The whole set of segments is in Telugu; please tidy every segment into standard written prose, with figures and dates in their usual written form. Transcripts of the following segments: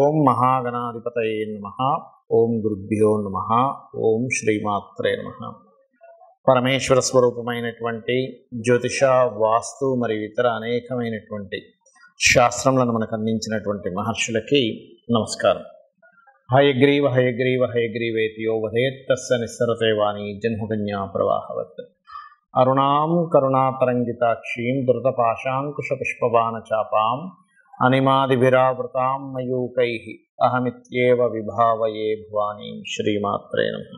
ఓం మహాగణాధిపతయే నమః. ఓం గురుభ్యో నమః. ఓం శ్రీమాత్రే నమః. పరమేశ్వర స్వరూపమైనటువంటి జ్యోతిష, వాస్తు మరియు ఇతర అనేకమైనటువంటి శాస్త్రములను మనకు అందించినటువంటి మహర్షులకి నమస్కారం. హయగ్రీవ హయగ్రీవ హయగ్రీవేతి యో వదేత్ తస్య నిస్సరతే వాణి జన్మకన్యా ప్రవాహవత్. అరుణాం కరుణాతరంగితాక్షీం ధృతపాశాంకుశపుష్పబాణచాపాం అనిమాదిభిరావృతాం మయూకైః అహమిత్యేవ విభావయే భవానీం. శ్రీమాత్రే నమః.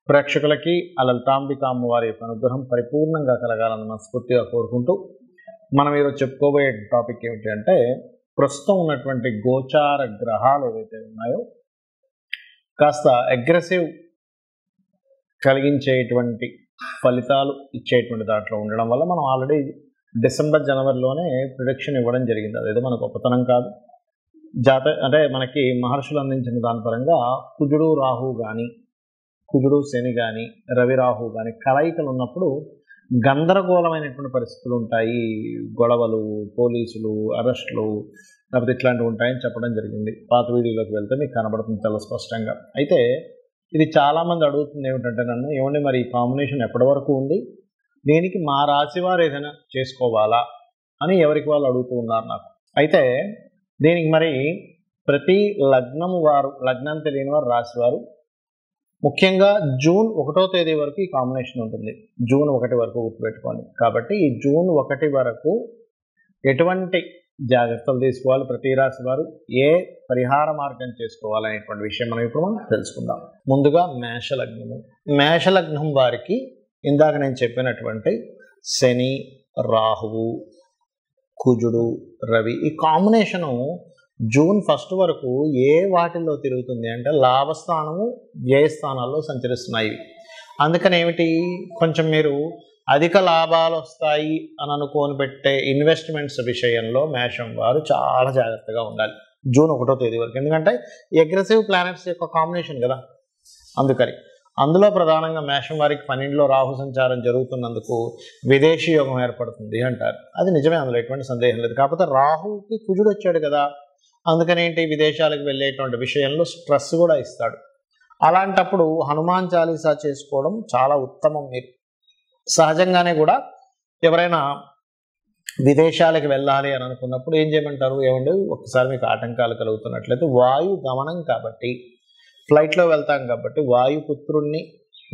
ప్రేక్షకులకి ఆ లలితాంబిక అమ్మవారి యొక్క అనుగ్రహం పరిపూర్ణంగా కలగాలని మనస్ఫూర్తిగా కోరుకుంటూ మనం ఈరోజు చెప్పుకోబోయే టాపిక్ ఏమిటి అంటే, ప్రస్తుతం ఉన్నటువంటి గోచార గ్రహాలు ఏవైతే ఉన్నాయో కాస్త అగ్రెసివ్ కలిగించేటువంటి ఫలితాలు ఇచ్చేటువంటి దాంట్లో ఉండడం వల్ల మనం ఆల్రెడీ డిసెంబర్ జనవరిలోనే ప్రిడిక్షన్ ఇవ్వడం జరిగింది. అదేదో మనకు గొప్పతనం కాదు. అంటే మనకి మహర్షులు అందించిన దాని పరంగా కుజుడు రాహు కానీ, కుజుడు శని కానీ, రవి రాహు కానీ కలయికలు ఉన్నప్పుడు గందరగోళమైనటువంటి పరిస్థితులు ఉంటాయి. గొడవలు, పోలీసులు, అరెస్టులు, లేకపోతే ఇట్లాంటివి ఉంటాయని చెప్పడం జరిగింది. పాత వీడియోలోకి వెళ్తే మీకు కనబడుతుంది చాలా స్పష్టంగా. అయితే ఇది చాలామంది అడుగుతుంది ఏమిటంటే, నన్ను ఏమండి మరి ఈ కాంబినేషన్ ఎప్పటి వరకు ఉంది, దీనికి మా రాశి వారు ఏదైనా చేసుకోవాలా అని ఎవరికి వాళ్ళు అడుగుతూ ఉన్నారు నాకు. అయితే దీనికి మరి ప్రతి లగ్నము వారు, లగ్నం తెలియని వారు, రాశి వారు ముఖ్యంగా జూన్ 1వ తేదీ వరకు ఈ కాంబినేషన్ ఉంటుంది. జూన్ 1 వరకు గుర్తుపెట్టుకోండి. కాబట్టి ఈ జూన్ 1 వరకు ఎటువంటి జాగ్రత్తలు తీసుకోవాలి, ప్రతి రాశి వారు ఏ పరిహార మార్గం చేసుకోవాలనేటువంటి విషయం మనం ఇప్పుడు తెలుసుకుందాం. ముందుగా మేషలగ్నము. మేషలగ్నం వారికి ఇందాక నేను చెప్పినటువంటి శని, రాహువు, కుజుడు, రవి ఈ కాంబినేషను జూన్ 1 వరకు ఏ వాటిల్లో తిరుగుతుంది అంటే లాభస్థానము, వ్యయస్థానాల్లో సంచరిస్తున్నాయి. అందుకని ఏమిటి, కొంచెం మీరు అధిక లాభాలు వస్తాయి అని అనుకోని పెట్టే ఇన్వెస్ట్మెంట్స్ విషయంలో మేషం వారు చాలా జాగ్రత్తగా ఉండాలి జూన్ 1వ తేదీ వరకు. ఎందుకంటే అగ్రెసివ్ ప్లానెట్స్ యొక్క కాంబినేషన్ కదా. అందుకని అందులో ప్రధానంగా మేషం వారికి 12లో రాహు సంచారం జరుగుతున్నందుకు విదేశీ యోగం ఏర్పడుతుంది అంటారు. అది నిజమే, అందులో ఎటువంటి సందేహం లేదు. కాకపోతే రాహుకి కుజుడు వచ్చాడు కదా, అందుకని ఏంటి, విదేశాలకు వెళ్ళేటువంటి విషయంలో స్ట్రెస్ కూడా ఇస్తాడు. అలాంటప్పుడు హనుమాన్ చాలీసా చేసుకోవడం చాలా ఉత్తమం. మీరు సహజంగానే కూడా ఎవరైనా విదేశాలకు వెళ్ళాలి అని అనుకున్నప్పుడు ఏం చేయమంటారు, ఏమండి ఒకసారి మీకు ఆటంకాలు కలుగుతున్నట్లయితే వాయు గమనం కాబట్టి, ఫ్లైట్లో వెళ్తాం కాబట్టి వాయుపుత్రుణ్ణి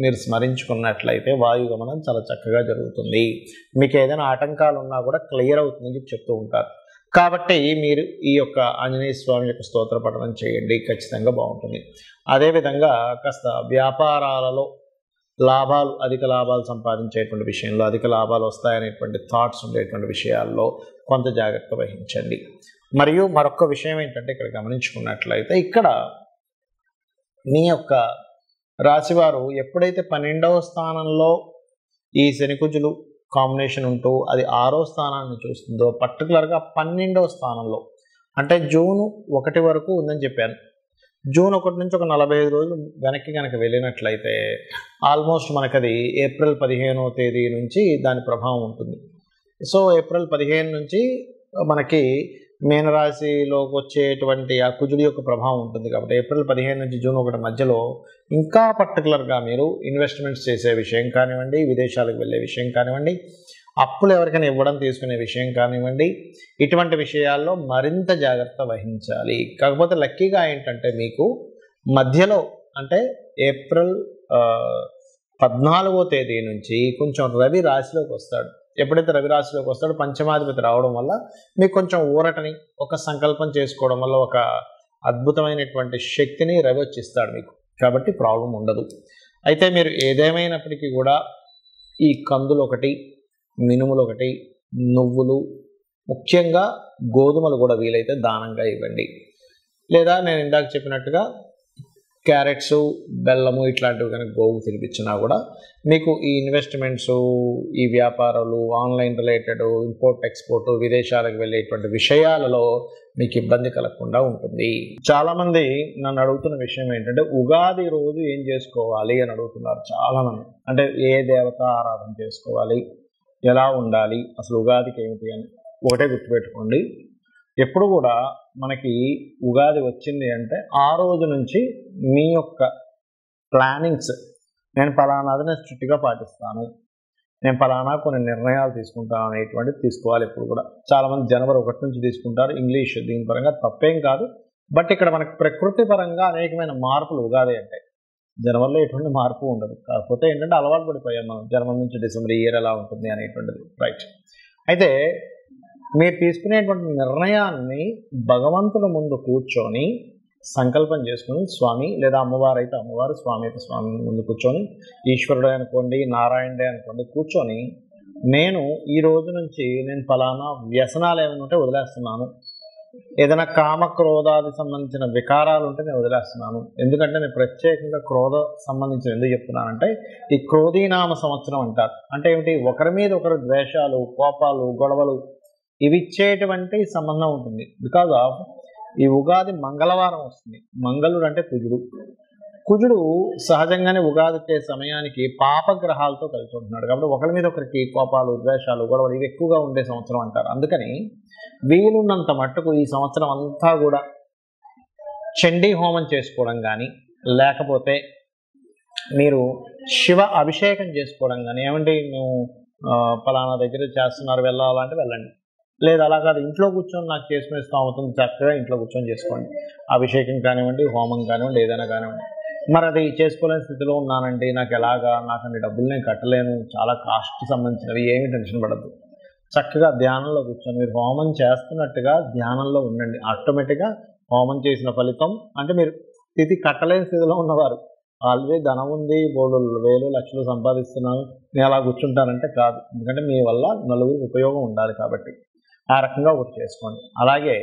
మీరు స్మరించుకున్నట్లయితే వాయు గమనం చాలా చక్కగా జరుగుతుంది. మీకు ఏదైనా ఆటంకాలు ఉన్నా కూడా క్లియర్ అవుతుందని చెప్తూ ఉంటారు. కాబట్టి మీరు ఈ యొక్క ఆంజనేయ స్వామి యొక్క స్తోత్ర పఠనం చేయండి, ఖచ్చితంగా బాగుంటుంది. అదేవిధంగా కాస్త వ్యాపారాలలో లాభాలు, అధిక లాభాలు సంపాదించేటువంటి విషయంలో, అధిక లాభాలు వస్తాయనేటువంటి థాట్స్ ఉండేటువంటి విషయాల్లో కొంత జాగ్రత్త వహించండి. మరియు మరొక విషయం ఏంటంటే, ఇక్కడ గమనించుకున్నట్లయితే ఇక్కడ మీ యొక్క రాశివారు ఎప్పుడైతే 12వ స్థానంలో ఈ శనికుజులు కాంబినేషన్ ఉంటూ అది 6వ స్థానాన్ని చూస్తుందో, పర్టికులర్గా 12వ స్థానంలో అంటే జూన్ 1 వరకు ఉందని చెప్పాను. జూన్ 1 నుంచి ఒక 45 రోజులు వెనక్కి కనుక వెళ్ళినట్లయితే ఆల్మోస్ట్ మనకది ఏప్రిల్ 15వ తేదీ నుంచి దాని ప్రభావం ఉంటుంది. సో ఏప్రిల్ 15 నుంచి మనకి మీనరాశిలోకి వచ్చేటువంటి ఆ కుజుడి యొక్క ప్రభావం ఉంటుంది. కాబట్టి ఏప్రిల్ 15 నుంచి జూన్ 1 మధ్యలో ఇంకా పర్టికులర్గా మీరు ఇన్వెస్ట్మెంట్స్ చేసే విషయం కానివ్వండి, విదేశాలకు వెళ్ళే విషయం కానివ్వండి, అప్పులు ఎవరికైనా ఇవ్వడం తీసుకునే విషయం కానివ్వండి, ఇటువంటి విషయాల్లో మరింత జాగ్రత్త వహించాలి. కాకపోతే లక్కీగా ఏంటంటే మీకు మధ్యలో అంటే ఏప్రిల్ 14వ తేదీ నుంచి కొంచెం రవి రాశిలోకి వస్తాడు. ఎప్పుడైతే రవి రాశిలోకి వస్తాడో పంచమాధిపతి రావడం వల్ల మీకు కొంచెం ఊరటని, ఒక సంకల్పం చేసుకోవడం వల్ల ఒక అద్భుతమైనటువంటి శక్తిని రవి వచ్చిస్తాడు మీకు. కాబట్టి ప్రాబ్లం ఉండదు. అయితే మీరు ఏదేమైనప్పటికీ కూడా ఈ కందులు ఒకటి, మినుములు ఒకటి, నువ్వులు, ముఖ్యంగా గోధుమలు కూడా వీలైతే దానంగా ఇవ్వండి. లేదా నేను ఇందాక చెప్పినట్టుగా క్యారెట్స్, బెల్లము ఇట్లాంటివి కనుక గోవు తినిపించినా కూడా మీకు ఈ ఇన్వెస్ట్మెంట్స్, ఈ వ్యాపారాలు, ఆన్లైన్ రిలేటెడ్, ఇంపోర్ట్ ఎక్స్పోర్ట్, విదేశాలకు వెళ్ళేటువంటి విషయాలలో మీకు ఇబ్బంది కలగకుండా ఉంటుంది. చాలామంది నన్ను అడుగుతున్న విషయం ఏంటంటే, ఉగాది రోజు ఏం చేసుకోవాలి అని అడుగుతున్నారు చాలామంది. అంటే ఏ దేవత ఆరాధన చేసుకోవాలి, ఎలా ఉండాలి, అసలు ఉగాదికి ఏమిటి అని. ఒకటే గుర్తుపెట్టుకోండి, ఎప్పుడు కూడా మనకి ఉగాది వచ్చింది అంటే ఆ రోజు నుంచి మీ యొక్క ప్లానింగ్స్, నేను ఫలానాది నేను స్ట్రిక్ట్గా పాటిస్తాను, నేను ఫలానా కొన్ని నిర్ణయాలు తీసుకుంటాను అనేటువంటిది తీసుకోవాలి. ఎప్పుడు కూడా చాలామంది జనవరి 1 నుంచి తీసుకుంటారు. ఇంగ్లీష్ దీని పరంగా తప్పేం కాదు. బట్ ఇక్కడ మనకి ప్రకృతి పరంగా అనేకమైన మార్పులు ఉగాది అంటే. జనవరిలో ఎటువంటి మార్పు ఉండదు. కాకపోతే ఏంటంటే అలవాటు పడిపోయాం మనం, జనవరి నుంచి డిసెంబర్ ఇయర్ ఎలా ఉంటుంది అనేటువంటిది. రైట్. అయితే మీరు తీసుకునేటువంటి నిర్ణయాన్ని భగవంతుల ముందు కూర్చొని సంకల్పం చేసుకుని, స్వామి లేదా అమ్మవారు అయితే అమ్మవారు, స్వామి అయితే స్వామి ముందు కూర్చొని, ఈశ్వరుడే అనుకోండి, నారాయణుడే అనుకోండి, కూర్చొని నేను ఈ రోజు నుంచి నేను ఫలానా వ్యసనాలు ఏమైనా ఉంటే వదిలేస్తున్నాను, ఏదైనా కామ క్రోధాది సంబంధించిన వికారాలు ఉంటే నేను వదిలేస్తున్నాను. ఎందుకంటే నేను ప్రత్యేకంగా క్రోధ సంబంధించిన ఎందుకు చెప్తున్నానంటే ఈ క్రోధీనామ సంవత్సరం అంటారు. అంటే ఏమిటి, ఒకరి మీద ఒకరు ద్వేషాలు, కోపాలు, గొడవలు ఇవి ఇచ్చేటువంటి సంబంధం ఉంటుంది. బికాజ్ ఆఫ్ ఈ ఉగాది మంగళవారం వస్తుంది. మంగళుడు అంటే కుజుడు. కుజుడు సహజంగానే ఉగాది వచ్చే సమయానికి పాపగ్రహాలతో కలిసి ఉంటున్నాడు. కాబట్టి ఒకరి మీద ఒకరికి కోపాలు, ద్వేషాలు, గొడవలు ఇవి ఎక్కువగా ఉండే సంవత్సరం అంటారు. అందుకని వీలున్నంత మట్టుకు ఈ సంవత్సరం అంతా కూడా చండీ హోమం చేసుకోవడం కానీ, లేకపోతే మీరు శివ అభిషేకం చేసుకోవడం కానీ, ఏమంటే నువ్వు ఫలానా దగ్గర చేస్తున్నారు వెళ్ళాలంటే వెళ్ళండి, లేదు అలా కాదు ఇంట్లో కూర్చొని నాకు చేసుకునే అవుతుంది, చక్కగా ఇంట్లో కూర్చొని చేసుకోండి. అభిషేకం కానివ్వండి, హోమం కానివ్వండి, ఏదైనా కానివ్వండి. మరి అది చేసుకోలేని స్థితిలో ఉన్నానండి, నాకు ఎలాగా, నాకు అన్ని డబ్బులు నేను కట్టలేను, చాలా కాస్ట్కి సంబంధించినవి, ఏమీ టెన్షన్ పడద్దు. చక్కగా ధ్యానంలో కూర్చొని మీరు హోమం చేస్తున్నట్టుగా ధ్యానంలో ఉండండి. ఆటోమేటిక్గా హోమం చేసిన ఫలితం అంటే మీరు స్థితి కట్టలేని స్థితిలో ఉన్నవారు, ఆల్రెడీ ధనం ఉంది, బోర్డు వేలు లక్షలు సంపాదిస్తున్నాను, నేను అలా కూర్చుంటానంటే కాదు. ఎందుకంటే మీ వల్ల నలుగురికి ఉపయోగం ఉండాలి కాబట్టి ఆ రకంగా ఒకటి చేసుకోండి. అలాగే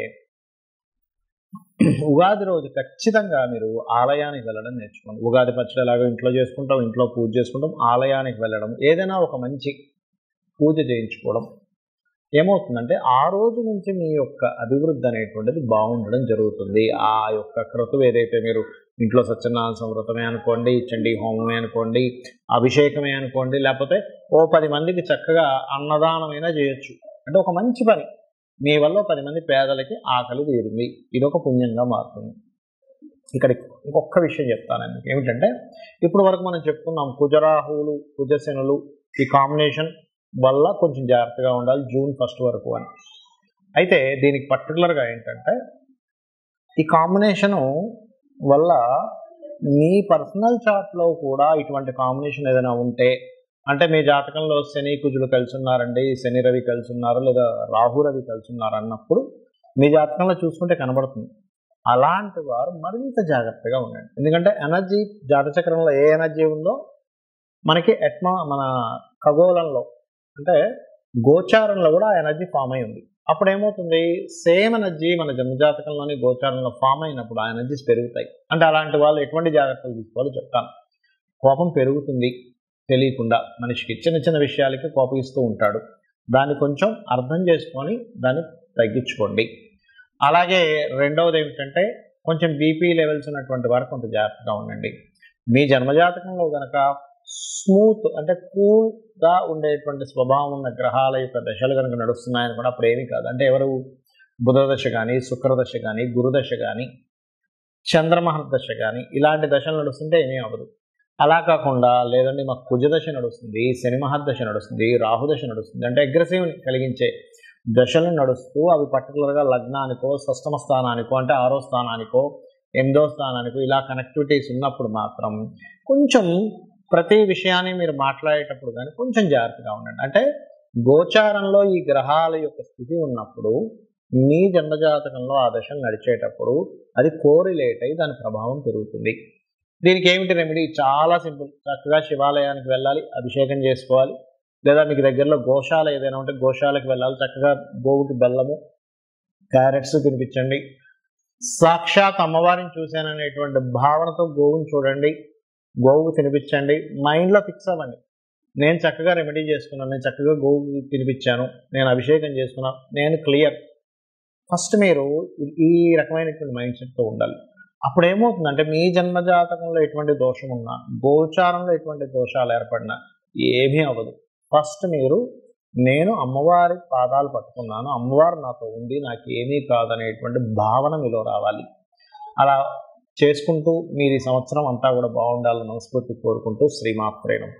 ఉగాది రోజు ఖచ్చితంగా మీరు ఆలయానికి వెళ్ళడం నేర్చుకోండి. ఉగాది పచ్చడి ఎలాగో ఇంట్లో చేసుకుంటాం, ఇంట్లో పూజ చేసుకుంటాం, ఆలయానికి వెళ్ళడం, ఏదైనా ఒక మంచి పూజ చేయించుకోవడం ఏమవుతుందంటే ఆ రోజు నుంచి మీ యొక్క అభివృద్ధి అనేటువంటిది బాగుండడం జరుగుతుంది. ఆ యొక్క క్రతువు ఏదైతే మీరు ఇంట్లో సత్యనారాయణ వ్రతమే అనుకోండి, చండీ హోమమే అనుకోండి, అభిషేకమే అనుకోండి, లేకపోతే ఓ 10 మందికి చక్కగా అన్నదానమైనా చేయొచ్చు. అంటే ఒక మంచి పని, మీ వల్ల 10 మంది పేదలకి ఆకలి తీరింది, ఇదొక పుణ్యంగా మారుతుంది. ఇక్కడ ఇంకొక విషయం చెప్తాను ఏమిటంటే, ఇప్పుడు వరకు మనం చెప్పుకున్నాం కుజరాహువులు, కుజశనులు ఈ కాంబినేషన్ వల్ల కొంచెం జాగ్రత్తగా ఉండాలి జూన్ 1 వరకు అని. అయితే దీనికి పర్టికులర్గా ఏంటంటే ఈ కాంబినేషను వల్ల మీ పర్సనల్ చార్ట్లో కూడా ఇటువంటి కాంబినేషన్ ఏదైనా ఉంటే, అంటే మీ జాతకంలో శని కుజులు కలిసి ఉన్నారండి, శని రవి కలిసి ఉన్నారు, లేదా రాహు రవి కలిసి ఉన్నారు అన్నప్పుడు మీ జాతకంలో చూసుకుంటే కనబడుతుంది. అలాంటి వారు మరింత జాగ్రత్తగా ఉండండి. ఎందుకంటే ఎనర్జీ జాతచక్రంలో ఏ ఎనర్జీ ఉందో మనకి మన ఖగోళంలో అంటే గోచారంలో కూడా ఆ ఎనర్జీ ఫామ్ అయి ఉంది. అప్పుడు ఏమవుతుంది, సేమ్ ఎనర్జీ మన జన్మజాతకంలోని గోచారంలో ఫామ్ అయినప్పుడు ఆ ఎనర్జీస్ పెరుగుతాయి. అంటే అలాంటి వాళ్ళు ఎటువంటి జాగ్రత్తలు తీసుకోవాలో చెప్తాను. కోపం పెరుగుతుంది తెలియకుండా, మనిషికి చిన్న చిన్న విషయాలకి కోపగిస్తూ ఉంటాడు. దాన్ని కొంచెం అర్థం చేసుకొని దాన్ని తగ్గించుకోండి. అలాగే రెండవది ఏమిటంటే కొంచెం బీపీ లెవెల్స్ ఉన్నటువంటి వారు కొంత జాగ్రత్తగా ఉండండి. మీ జన్మజాతకంలో కనుక స్మూత్ అంటే కూల్గా ఉండేటువంటి స్వభావం ఉన్న గ్రహాల యొక్క దశలు కనుక నడుస్తున్నాయని కూడా అప్పుడు ఏమీ కాదు. అంటే ఎవరు బుధదశ కానీ, శుక్రదశ కానీ, గురుదశ కానీ, చంద్రమహర్దశ కానీ ఇలాంటి దశలు నడుస్తుంటే ఏమీ అవ్వదు. అలా కాకుండా లేదండి మాకు కుజదశ నడుస్తుంది, శని మహర్దశ నడుస్తుంది, రాహుదశ నడుస్తుంది అంటే అగ్రెసివ్ కలిగించే దశలు నడుస్తూ అవి పర్టికులర్గా లగ్నానికో, షష్టమ స్థానానికో అంటే 6వ స్థానానికో, 8వ స్థానానికో ఇలా కనెక్టివిటీస్ ఉన్నప్పుడు మాత్రం కొంచెం ప్రతి విషయాన్ని మీరు మాట్లాడేటప్పుడు కానీ కొంచెం జాగ్రత్తగా ఉండండి. అంటే గోచారంలో ఈ గ్రహాల యొక్క స్థితి ఉన్నప్పుడు మీ జన్మజాతకంలో ఆ దశలు నడిచేటప్పుడు అది కోరిలేట్ అయ్యి దాని ప్రభావం పెరుగుతుంది. దీనికి ఏమిటి రెమెడీ? చాలా సింపుల్. చక్కగా శివాలయానికి వెళ్ళాలి, అభిషేకం చేసుకోవాలి, లేదా మీకు దగ్గరలో గోశాల ఏదైనా ఉంటే గోశాలకు వెళ్ళాలి, చక్కగా గోవుకి బెల్లము, క్యారెట్స్ తినిపించండి. సాక్షాత్ అమ్మవారిని చూశాననేటువంటి భావనతో గోవుని చూడండి, గోవుకు తినిపించండి. మైండ్లో ఫిక్స్ అవ్వండి, నేను చక్కగా రెమెడీ చేసుకున్నాను, నేను చక్కగా గోవుకి తినిపించాను, నేను అభిషేకం చేసుకున్నాను, నేను క్లియర్. ఫస్ట్ మీరు ఈ రకమైనటువంటి మైండ్ సెట్తో ఉండాలి. అప్పుడు ఏమవుతుందంటే మీ జన్మజాతకంలో ఎటువంటి దోషం ఉన్నా, గోచారంలో ఎటువంటి దోషాలు ఏర్పడినా ఏమీ అవ్వదు. ఫస్ట్ మీరు నేను అమ్మవారి పాదాలు పట్టుకున్నాను, అమ్మవారు నాతో ఉంది, నాకు ఏమీ కాదనేటువంటి భావన మీలో రావాలి. అలా చేసుకుంటూ మీరు ఈ సంవత్సరం అంతా కూడా బాగుండాలని మనస్ఫూర్తి కోరుకుంటూ శ్రీమాత్రే నమః.